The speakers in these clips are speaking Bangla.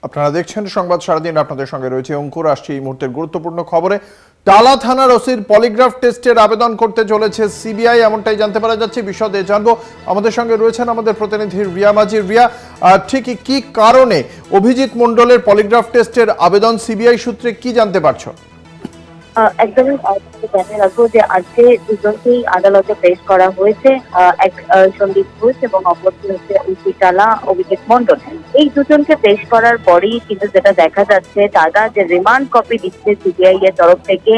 আপনারা দেখছেন সংবাদ সারাদিন, আপনাদের সঙ্গে রয়েছে অঙ্কুর। আসছে এই মুহূর্তের গুরুত্বপূর্ণ খবরে। টালা থানার ওসির পলিগ্রাফ টেস্টের আবেদন করতে চলেছে সিবিআই, এমনটাই জানতে পারা যাচ্ছে। বিশদে জানবো, আমাদের সঙ্গে রয়েছেন আমাদের প্রতিনিধি রিয়া মাঝি। রিয়া, ঠিক কি কারণে অভিজিৎ মণ্ডলের পলিগ্রাফ টেস্টের আবেদন সিবিআই সূত্রে কি জানতে পারছো? একদমই জানিয়ে রাখবো যে আজকে দুজনকেই আদালতে পেশ করা হয়েছে, এক সন্দীপ ঘোষ এবং অপরটি হচ্ছে ওসি টালা অভিজিৎ মণ্ডল। এই দুজনকে পেশ করার পরেই কিন্তু যেটা দেখা যাচ্ছে, দাদা যে রিমান্ড কপি দিচ্ছে সিবিআই এর তরফ থেকে,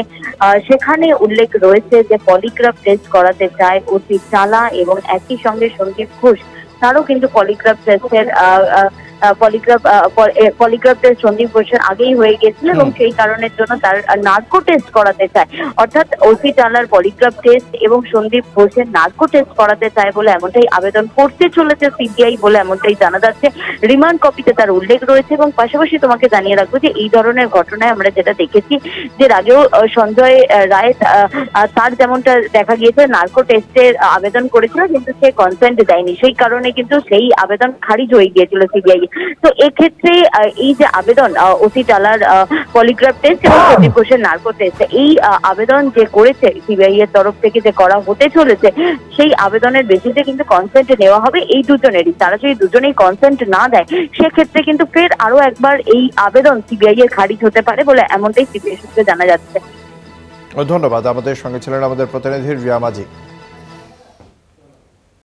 সেখানে উল্লেখ রয়েছে যে পলিগ্রাফ টেস্ট করাতে চায় ওসি টালা এবং একই সঙ্গে সন্দীপ ঘোষ। তারও কিন্তু পলিগ্রাফ টেস্টের পলিগ্রাফ টেস্ট সন্দীপ ঘোষের আগেই হয়ে গেছিল এবং সেই কারণের জন্য তার নার্কো টেস্ট করাতে চায়। অর্থাৎ ওসি টালার পলিগ্রাফ টেস্ট এবং সন্দীপ ঘোষের নার্কো টেস্ট করাতে চায় বলে এমনটাই আবেদন করতে চলেছে সিবিআই বলে এমনটাই জানা যাচ্ছে। রিমান্ড কপিতে তার উল্লেখ রয়েছে এবং পাশাপাশি তোমাকে জানিয়ে রাখবো যে এই ধরনের ঘটনায় আমরা যেটা দেখেছি যে আগেও সঞ্জয় রায় তার যেমনটা দেখা গিয়েছে নার্কো টেস্টের আবেদন করেছিল, কিন্তু সে কনসেন্ট দেয়নি, সেই কারণে কিন্তু সেই আবেদন খারিজ হয়ে গিয়েছিল সিবিআই। তো এক্ষেত্রে এই যে আবেদন ওসি টালার পলিগ্রাফ টেস্ট এবং সন্দীপ ঘোষের নার্কো টেস্ট, এই আবেদন যে করেছে সিবিআই এর তরফ থেকে যে করা হতে চলেছে, সেই আবেদনের বেসিসে কিন্তু কনসেন্ট নেওয়া হবে এই দুজনেরই। তারা যদি দুজনেই কনসেন্ট না দেয়, সেক্ষেত্রে কিন্তু ফের আরো একবার এই আবেদন সিবিআই এর খারিজ হতে পারে বলে এমনটাই সিবিআই সূত্রে জানা যাচ্ছে। ধন্যবাদ। আমাদের সঙ্গে ছিলেন আমাদের প্রতিনিধি রিয়া মাঝি।